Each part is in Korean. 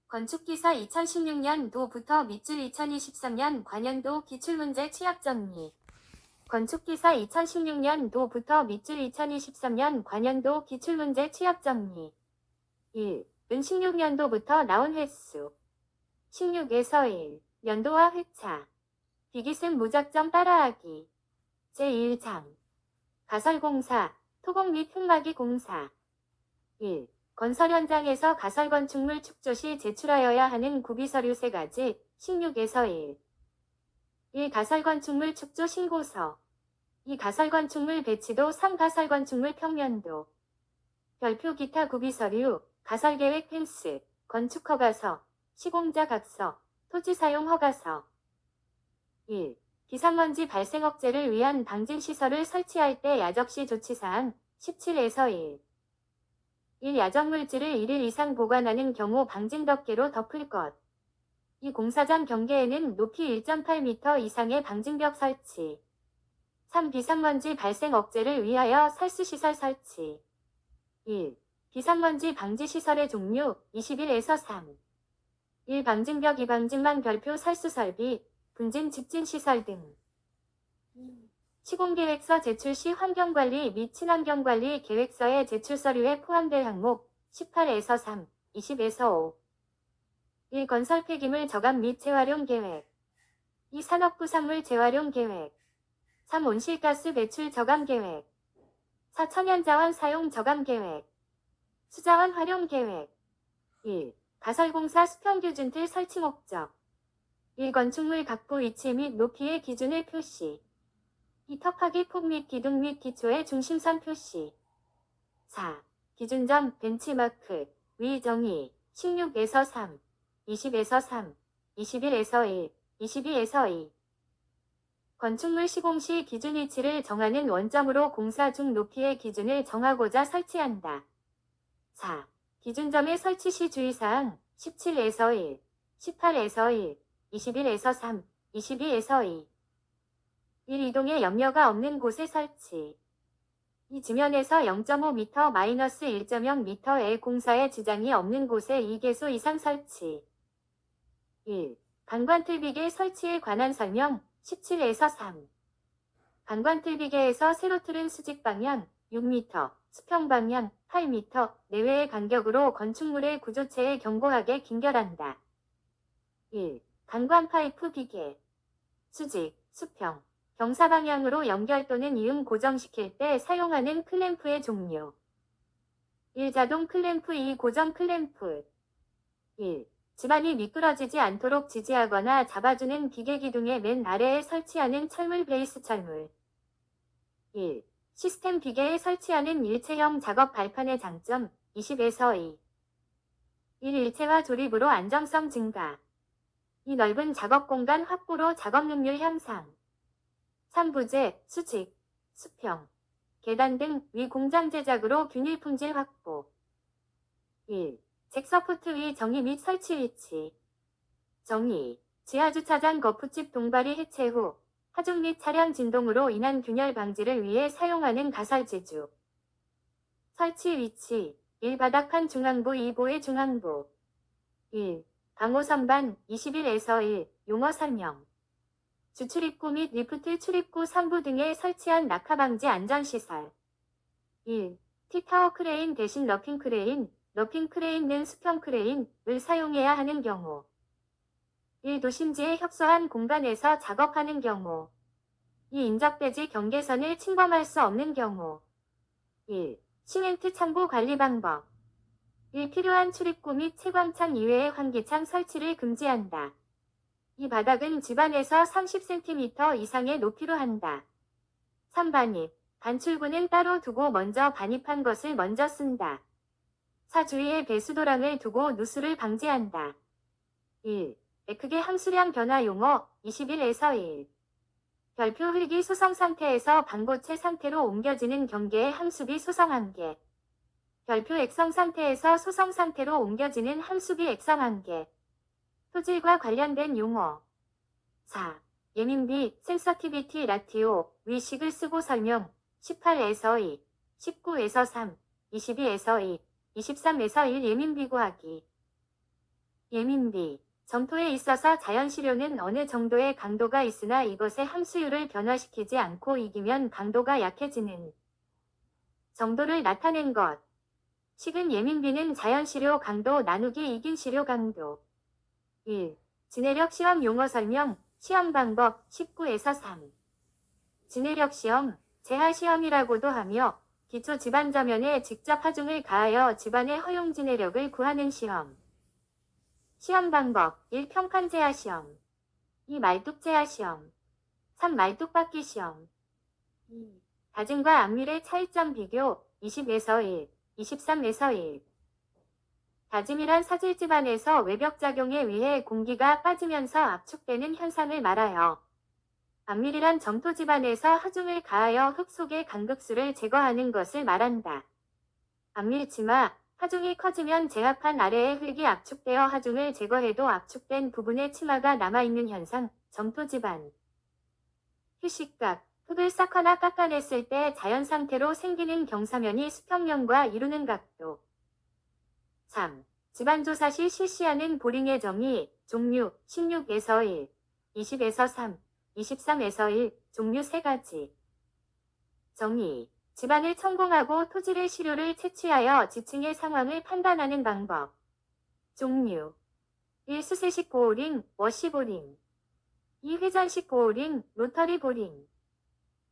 건축기사 2016년도부터 밑줄 2023년 관연도 기출문제 취약 정리. 건축기사 2016년도부터 밑줄 2023년 관연도 기출문제 취약 정리. 1. 은 16년도부터 나온 횟수. 16에서 1. 연도와 회차. 비기승 무작정 따라하기. 제1장. 가설공사, 토공 및 흙막이 공사. 1. 건설 현장에서 가설 건축물 축조 시 제출하여야 하는 구비서류 3가지. 16에서 1. 1. 가설 건축물 축조 신고서. 2. 가설 건축물 배치도. 3. 가설 건축물 평면도. 별표 기타 구비서류, 가설계획 펜스, 건축허가서, 시공자 각서, 토지 사용 허가서. 1. 비상먼지 발생 억제를 위한 방진시설을 설치할 때 야적시 조치사항. 17에서 1. 1. 야적물질을 1일 이상 보관하는 경우 방진덮개로 덮을 것. 2. 공사장 경계에는 높이 1.8m 이상의 방진벽 설치. 3. 비상먼지 발생 억제를 위하여 살수시설 설치. 1. 비상먼지 방지시설의 종류. 21에서 3. 1. 방진벽 2. 방진망 별표 살수설비, 분진 직진시설 등. 시공계획서 제출 시 환경관리 및 친환경관리 계획서의 제출 서류에 포함될 항목. 18에서 3, 20에서 5. 1. 건설 폐기물 저감 및 재활용 계획. 2. 산업부산물 재활용 계획. 3. 온실가스 배출 저감 계획. 4. 천연자원 사용 저감 계획. 수자원 활용 계획. 1. 가설공사 수평규준 틀 설치 목적. 1. 건축물 각부 위치 및 높이의 기준을 표시. 2. 턱하기 폭 및 기둥 및 기초의 중심선 표시. 4. 기준점, 벤치마크, 위 정의. 16에서 3, 20에서 3, 21에서 1, 22에서 2. 건축물 시공 시 기준 위치를 정하는 원점으로 공사 중 높이의 기준을 정하고자 설치한다. 4. 기준점의 설치 시 주의사항. 17에서 1, 18에서 1, 21에서 3, 22에서 2. 1. 이동에 염려가 없는 곳에 설치. 2. 지면에서 0.5m-1.0m의 공사에 지장이 없는 곳에 2개소 이상 설치. 1. 방관틀비계 설치에 관한 설명. 17에서 3. 방관틀비계에서 세로 틀은 수직 방향 6m, 수평 방향 8m 내외의 간격으로 건축물의 구조체에 견고하게 긴결한다. 1. 방관 파이프 비계. 수직, 수평, 경사 방향으로 연결 또는 이음 고정시킬 때 사용하는 클램프의 종류. 1. 자동 클램프. 2. 고정 클램프. 1. 집안이 미끄러지지 않도록 지지하거나 잡아주는 비계 기둥의 맨 아래에 설치하는 철물 베이스 철물. 1. 시스템 비계에 설치하는 일체형 작업 발판의 장점. 20에서 2. 1. 일체화 조립으로 안정성 증가. 2. 넓은 작업 공간 확보로 작업 능률 향상. 3. 부재, 수직, 수평, 계단 등 위 공장 제작으로 균일 품질 확보. 1. 잭서포트 위 정의 및 설치 위치. 정의. 지하주차장 거푸집 동발이 해체 후 하중 및 차량 진동으로 인한 균열 방지를 위해 사용하는 가설재주. 설치 위치. 1. 바닥판 중앙부 2. 보의 중앙부. 1. 방호 선반 21에서 1. 용어 설명. 주출입구 및 리프트 출입구 상부 등에 설치한 낙하방지 안전시설. 1. T타워 크레인 대신 러핑 크레인, 러핑 크레인은 수평 크레인을 사용해야 하는 경우. 1. 도심지에 협소한 공간에서 작업하는 경우. 2. 인적대지 경계선을 침범할 수 없는 경우. 1. 시멘트 창고 관리 방법. 1. 필요한 출입구 및 채광창 이외의 환기창 설치를 금지한다. 이 바닥은 집안에서 30cm 이상의 높이로 한다. 3. 반입. 반출구는 따로 두고 먼저 반입한 것을 먼저 쓴다. 4. 주위에 배수도랑을 두고 누수를 방지한다. 1. 에크계 함수량 변화 용어 21에서 1. 별표 흙이 소성 상태에서 방고체 상태로 옮겨지는 경계의 함수비 소성 한계. 별표 액성 상태에서 소성 상태로 옮겨지는 함수비 액성 한계. 토질과 관련된 용어. 4. 예민비, 센서티비티 라티오, 위식을 쓰고 설명. 18에서 2, 19에서 3, 22에서 2, 23에서 1 예민비 구하기. 예민비. 점토에 있어서 자연시료는 어느 정도의 강도가 있으나 이것의 함수율을 변화시키지 않고 이기면 강도가 약해지는 정도를 나타낸 것. 식은 예민비는 자연시료 강도 나누기 이긴 시료 강도. 1. 지내력 시험 용어 설명, 시험 방법 19에서 3. 지내력 시험, 재하 시험이라고도 하며 기초 집안 저면에 직접 하중을 가하여 집안의 허용 지내력을 구하는 시험. 시험 방법 1. 평판 재하 시험 2. 말뚝 재하 시험 3. 말뚝 받기 시험 2. 다짐과 안밀의 차이점 비교 20에서 1, 23에서 1. 다짐이란 사질 집안에서 외벽 작용에 의해 공기가 빠지면서 압축되는 현상을 말하여 안밀이란 점토 집안에서 하중을 가하여 흙 속의 강극수를 제거하는 것을 말한다. 안밀치마, 하중이 커지면 제합판 아래의 흙이 압축되어 하중을 제거해도 압축된 부분에 치마가 남아있는 현상, 점토 집안. 휴식각, 흙을 쌓거나 깎아냈을 때 자연상태로 생기는 경사면이 수평면과 이루는 각도. 3. 집안조사 시 실시하는 보링의 정의, 종류, 16에서 1, 20에서 3, 23에서 1, 종류 3가지. 정의. 집안을 천공하고 토질의 시료를 채취하여 지층의 상황을 판단하는 방법. 종류. 1. 수세식 보호링, 워시 보링. 2. 회전식 보호링, 로터리 보링.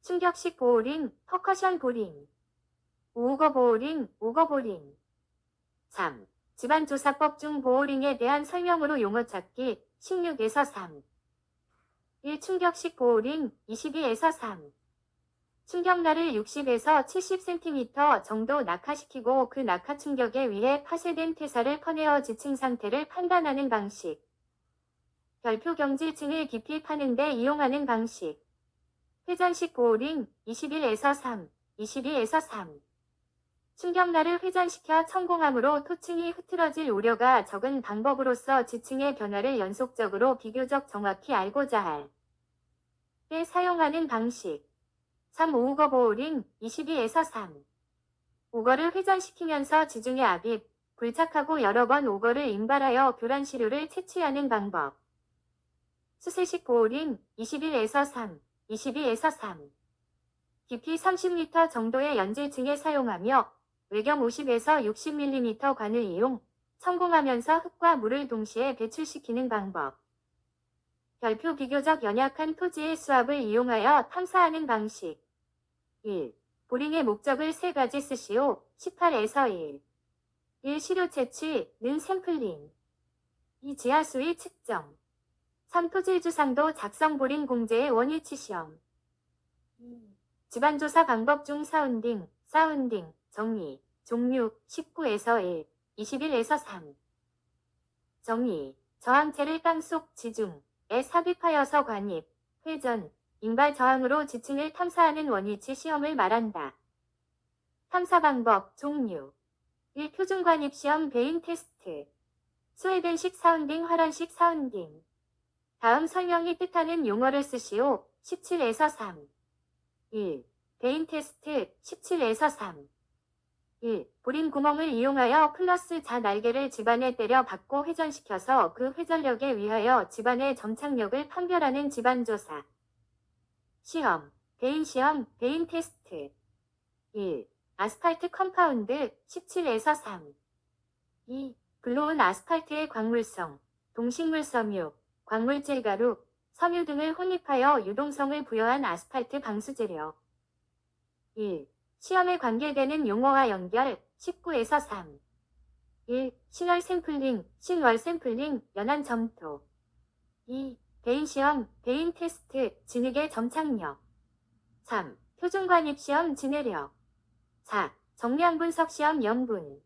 충격식 보호링, 퍼커션 보링. 우거 보호링, 우거 보링. 3. 집안조사법 중 보호링에 대한 설명으로 용어 찾기, 16에서 3. 1. 충격식 보호링, 22에서 3. 충격날을 60에서 70cm 정도 낙하시키고 그 낙하 충격에 의해 파쇄된 퇴사를 퍼내어 지층 상태를 판단하는 방식. 별표 경질층을 깊이 파는 데 이용하는 방식. 회전식 보호링, 21에서 3, 22에서 3. 충격날을 회전시켜 천공함으로 토층이 흐트러질 우려가 적은 방법으로서 지층의 변화를 연속적으로 비교적 정확히 알고자 할 때 사용하는 방식. 3. 우거 보호링, 22에서 3. 우거를 회전시키면서 지중해 압입, 불착하고 여러 번 우거를 인발하여 교란 시료를 채취하는 방법. 수세식 보호링, 21에서 3, 22에서 3. 깊이 30m 정도의 연질층에 사용하며 외경 50에서 60mm 관을 이용 천공하면서 흙과 물을 동시에 배출시키는 방법. 별표 비교적 연약한 토지의 수압을 이용하여 탐사하는 방식. 1. 보링의 목적을 3가지 쓰시오. 18에서 1. 1. 시료 채취, 는 샘플링. 2. 지하수위 측정. 3. 토질 주상도 작성 보링 공제의 원위치 시험. 2. 집안조사 방법 중 사운딩, 정의, 종류, 19에서 1, 21에서 3. 정의, 저항체를 땅속 지중에 삽입하여서 관입, 회전, 인발 저항으로 지층을 탐사하는 원위치 시험을 말한다. 탐사 방법, 종류. 1. 표준 관입 시험 베인 테스트. 스웨덴식 사운딩, 화란식 사운딩. 다음 설명이 뜻하는 용어를 쓰시오. 17에서 3. 1. 베인 테스트, 17에서 3. 1. 보링 구멍을 이용하여 플러스 자 날개를 집안에 때려 박고 회전시켜서 그 회전력에 의하여 집안의 점착력을 판별하는 집안조사. 시험, 베인 시험, 베인 테스트. 1. 아스팔트 컴파운드, 17에서 3. 2. 불로운 아스팔트의 광물성, 동식물 섬유, 광물질 가루, 섬유 등을 혼입하여 유동성을 부여한 아스팔트 방수재료. 1. 시험에 관계되는 용어와 연결, 19에서 3. 1. 신월 샘플링, 연한 점토. 2. 베인 시험, 베인 테스트, 진흙의 점착력. 3. 표준 관입 시험, 진해력. 4. 정량 분석 시험, 염분.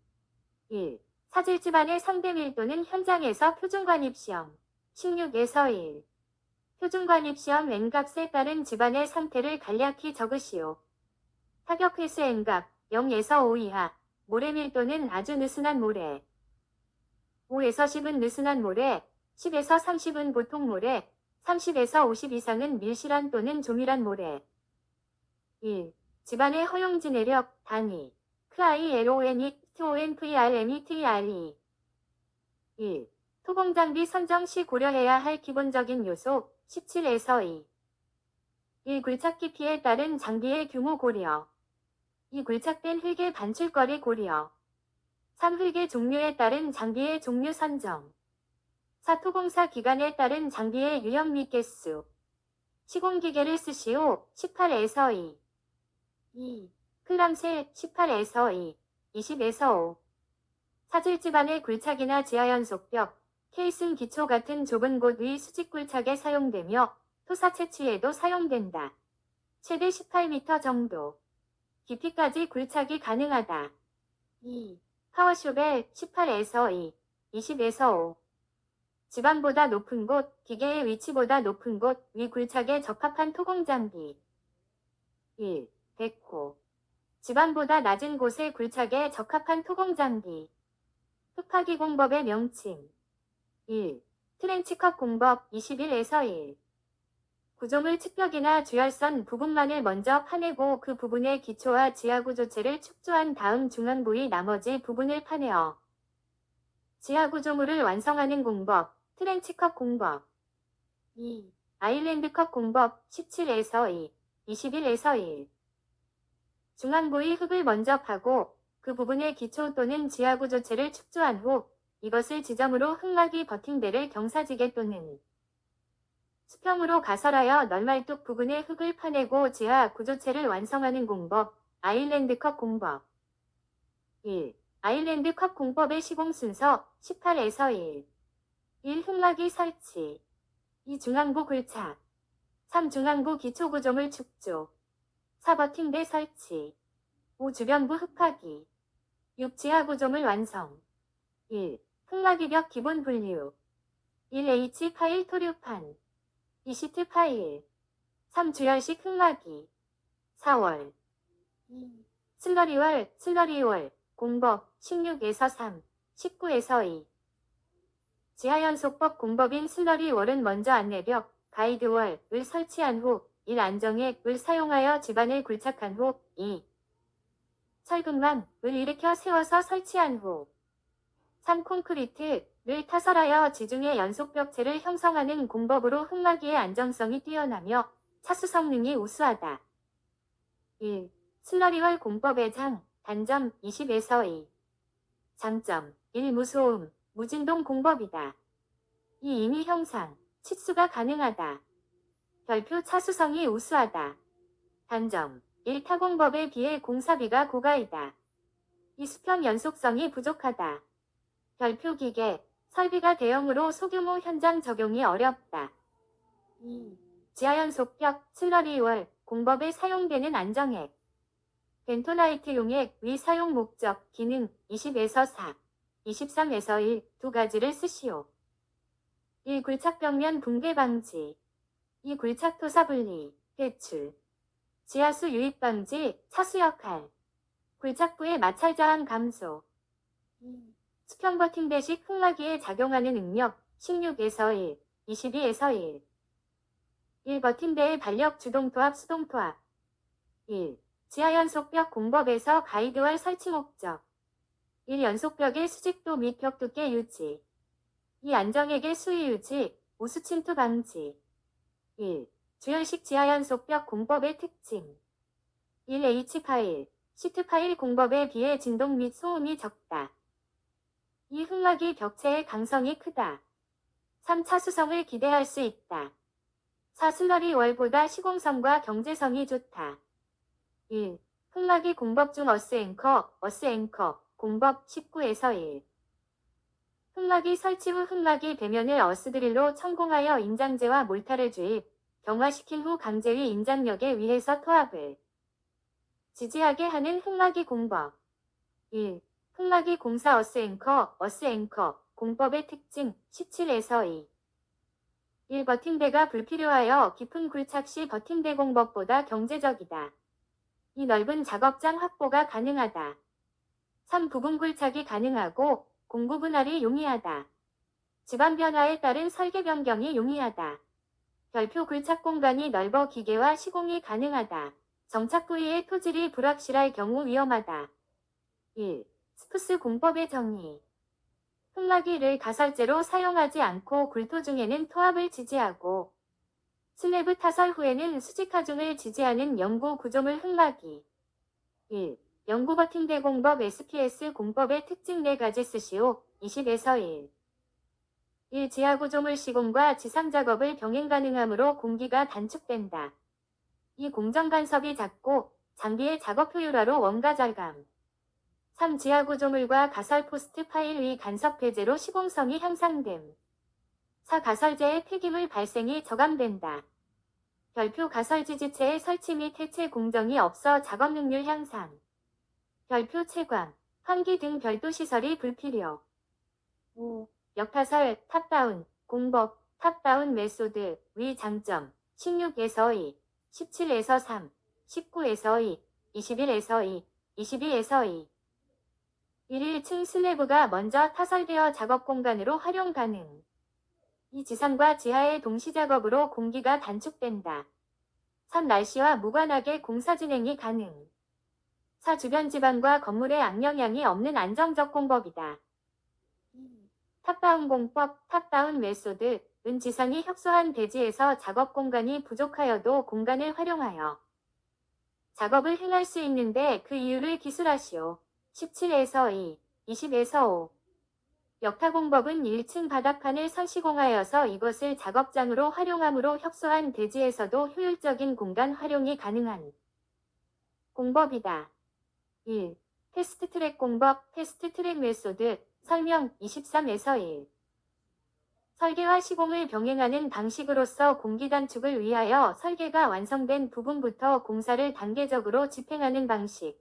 1. 사질 집안의 상대 밀도는 현장에서 표준 관입 시험, 16에서 1. 표준 관입 시험 N값에 따른 집안의 상태를 간략히 적으시오. 타격 횟수 N값 0에서 5 이하. 모래 밀도는 아주 느슨한 모래. 5에서 10은 느슨한 모래, 10에서 30은 보통 모래, 30에서 50 이상은 밀실한 또는 조밀한 모래. 1. 집안의 허용 진해력 단위. KILONE, TONVRMETRE. 1. 토공장비 선정 시 고려해야 할 기본적인 요소 17에서 2. 1. 굴착 깊이에 따른 장비의 규모 고려. 2. 굴착된 흙의 반출거리 고려. 3. 흙의 종류에 따른 장비의 종류 선정. 4. 토공사 기간에 따른 장비의 유형 및 개수. 시공기계를 쓰시오. 18에서 2. 2. 클람셀 18에서 2. 20에서 5. 사질집안의 굴착이나 지하연속벽, 케이슨 기초 같은 좁은 곳 위 수직 굴착에 사용되며 토사 채취에도 사용된다. 최대 18m 정도. 깊이까지 굴착이 가능하다. 2. 파워쇼벨 18에서 2. 20에서 5. 지반보다 높은 곳, 기계의 위치보다 높은 곳 위 굴착에 적합한 토공장비. 1. 백호. 지반보다 낮은 곳의 굴착에 적합한 토공장비. 흙파기 공법의 명칭. 1. 트렌치컷 공법 21에서 1. 구조물 측벽이나 주열선 부분만을 먼저 파내고 그 부분의 기초와 지하구조체를 축조한 다음 중앙 부위 나머지 부분을 파내어 지하구조물을 완성하는 공법, 트렌치컷 공법. 2. 아일랜드컷 공법 17에서 2. 21에서 1. 중앙 부위 흙을 먼저 파고 그 부분의 기초 또는 지하구조체를 축조한 후 이것을 지점으로 흙막이 버팅대를 경사지게 또는 수평으로 가설하여 널말뚝 부근의 흙을 파내고 지하 구조체를 완성하는 공법, 아일랜드 컷 공법. 1. 아일랜드 컷 공법의 시공 순서 18에서 1. 1. 흙막이 설치. 2. 중앙부 굴착. 3. 중앙부 기초구조물 축조. 4. 버팅대 설치. 5. 주변부 흙파기. 6. 지하구조물 완성. 1. 흙막이벽 기본 분류. 1. H 파일 토류판. 2. 시트 파일. 3. 주열식 흙막이. 4월. 2. 슬러리월, 공법 16에서 3, 19에서 2. 지하연속법 공법인 슬러리월은 먼저 안내벽, 가이드월을 설치한 후 1. 안정액을 사용하여 지반을 굴착한 후 2. 철근망을 일으켜 세워서 설치한 후 3. 콘크리트를 타설하여 지중해 연속벽체를 형성하는 공법으로 흙막이의 안정성이 뛰어나며 차수 성능이 우수하다. 1. 슬러리월 공법의 장, 단점 20에서 2. 장점 1. 무소음, 무진동 공법이다. 2. 임의 형상, 치수가 가능하다. 별표 차수성이 우수하다. 단점 1. 타공법에 비해 공사비가 고가이다. 2. 수평 연속성이 부족하다. 별표 기계, 설비가 대형으로 소규모 현장 적용이 어렵다. 2. 지하연속벽, 슬러리월, 공법에 사용되는 안정액. 벤토나이트 용액, 위 사용 목적, 기능, 20에서 4, 23에서 1, 두 가지를 쓰시오. 1. 굴착벽면 붕괴 방지. 2. 굴착 토사 분리, 배출. 지하수 유입 방지, 차수 역할. 굴착부의 마찰 저항 감소. 2. 수평 버팅대식 흙막이에 작용하는 능력, 16에서 1, 22에서 1. 1. 버팅대의 반력 주동토합 수동토합. 1. 지하연속벽 공법에서 가이드월 설치 목적. 1. 연속벽의 수직도 및 벽 두께 유지. 2. 안정액의 수위 유지, 우수 침투 방지. 1. 주열식 지하연속벽 공법의 특징. 1. H파일, 시트파일 공법에 비해 진동 및 소음이 적다. 2. 흙막이 벽체의 강성이 크다. 3. 차수성을 기대할 수 있다. 4. 슬러리월보다 시공성과 경제성이 좋다. 1. 흙막이 공법 중 어스앵커, 공법 19에서 1. 흙막이 설치 후 흙막이 배면을 어스드릴로 천공하여 인장제와 몰타를 주입, 경화시킨 후 강제위 인장력에 의해서 토합을 지지하게 하는 흙막이 공법. 1. 흙막이 공사 어스앵커, 공법의 특징 17에서 2. 1. 버팅대가 불필요하여 깊은 굴착 시 버팅대 공법보다 경제적이다. 2. 넓은 작업장 확보가 가능하다. 3. 부분 굴착이 가능하고 공구 분할이 용이하다. 지반 변화에 따른 설계 변경이 용이하다. 별표 굴착 공간이 넓어 기계와 시공이 가능하다. 정착 부위의 토질이 불확실할 경우 위험하다. 1. 스푸스 공법의 정의. 흙막이를 가설재로 사용하지 않고 굴토 중에는 토합을 지지하고 슬래브 타설 후에는 수직하중을 지지하는 영구 구조물 흙막이. 1. 영구 버팅대 공법 SPS 공법의 특징 4가지 쓰시오. 20에서 1. 1. 지하구조물 시공과 지상작업을 병행 가능하므로 공기가 단축된다. 2. 공정 간섭이 작고 장비의 작업 효율화로 원가 절감. 3. 지하구조물과 가설 포스트 파일 위 간섭 폐제로 시공성이 향상됨. 4. 가설재의 폐기물 발생이 저감된다. 별표 가설지지체의 설치 및 해체 공정이 없어 작업 능률 향상. 별표 채광, 환기 등 별도 시설이 불필요. 5. 역타설, 탑다운, 공법, 탑다운 메소드, 위 장점, 16에서 2, 17에서 3, 19에서 2, 21에서 2, 22에서 2. 1층 슬래브가 먼저 타설되어 작업 공간으로 활용 가능. 이 지상과 지하의 동시작업으로 공기가 단축된다. 3. 날씨와 무관하게 공사 진행이 가능. 4. 주변 지방과 건물에 악영향이 없는 안정적 공법이다. 탑다운 공법, 탑다운 메소드, 은 지상이 협소한 대지에서 작업 공간이 부족하여도 공간을 활용하여 작업을 행할 수 있는데 그 이유를 기술하시오. 17에서 2, 20에서 5. 역타공법은 1층 바닥판을 선시공하여서 이것을 작업장으로 활용함으로 협소한 대지에서도 효율적인 공간 활용이 가능한 공법이다. 1. 패스트트랙 공법, 패스트트랙 메소드, 설명 23에서 1. 설계와 시공을 병행하는 방식으로서 공기 단축을 위하여 설계가 완성된 부분부터 공사를 단계적으로 집행하는 방식.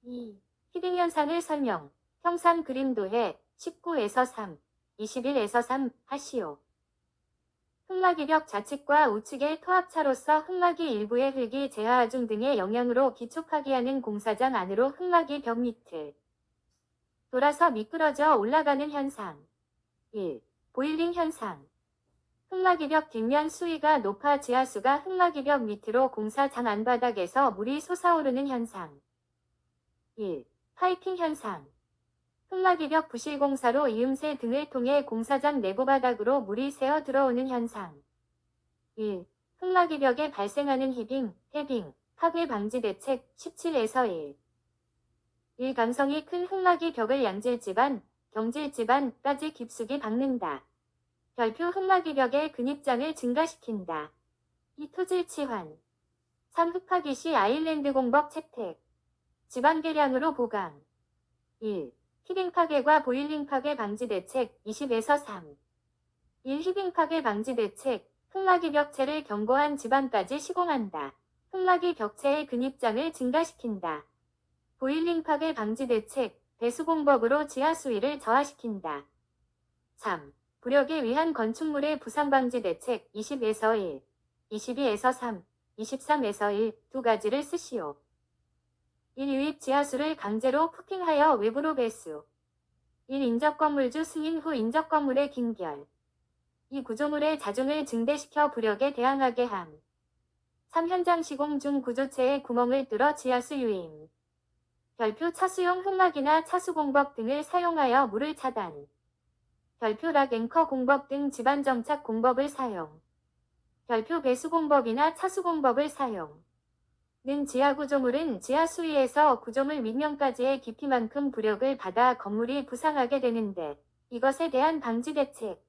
2. 히딩 현상을 설명, 형상 그림 도해 19에서 3, 21에서 3 하시오. 흙막이 벽 좌측과 우측의 토합차로서 흙막이 일부의 흙이 재하하중 등의 영향으로 기초 파기하는 공사장 안으로 흙막이 벽 밑을 돌아서 미끄러져 올라가는 현상. 1. 보일링 현상. 흙막이 벽 뒷면 수위가 높아 지하수가 흙막이 벽 밑으로 공사장 안바닥에서 물이 솟아오르는 현상. 1. 파이핑 현상. 흙막이 벽 부실 공사로 이음새 등을 통해 공사장 내부 바닥으로 물이 새어 들어오는 현상. 1. 흙막이 벽에 발생하는 히빙, 해빙, 파괴 방지 대책 17에서 1. 1. 강성이 큰 흙막이 벽을 양질지반, 경질지반까지 깊숙이 박는다. 별표 흙막이 벽의 근입장을 증가시킨다. 2. 토질 치환. 3. 흙파기 시 아일랜드 공법 채택. 지반 계량으로 보강. 1. 히빙 파괴과 보일링 파괴 방지 대책 20에서 3. 1. 히빙 파괴 방지 대책. 흙막이 벽체를 견고한 지반까지 시공한다. 흙막이 벽체의 근입장을 증가시킨다. 보일링 파괴 방지 대책. 배수 공법으로 지하 수위를 저하시킨다. 3. 부력에 의한 건축물의 부상 방지 대책 20에서 1, 22에서 3, 23에서 1 두 가지를 쓰시오. 1. 유입 지하수를 강제로 푸핑하여 외부로 배수. 1. 인접 건물주 승인 후 인접 건물의 긴결. 2. 구조물의 자중을 증대시켜 부력에 대항하게 함. 3. 현장 시공 중 구조체에 구멍을 뚫어 지하수 유임. 별표 차수용 흙막이나 차수공법 등을 사용하여 물을 차단. 별표 락 앵커 공법 등 지반 정착 공법을 사용. 별표 배수공법이나 차수공법을 사용. 는 지하구조물은 지하 수위에서 구조물 밑면까지의 깊이만큼 부력을 받아 건물이 부상하게 되는데 이것에 대한 방지 대책.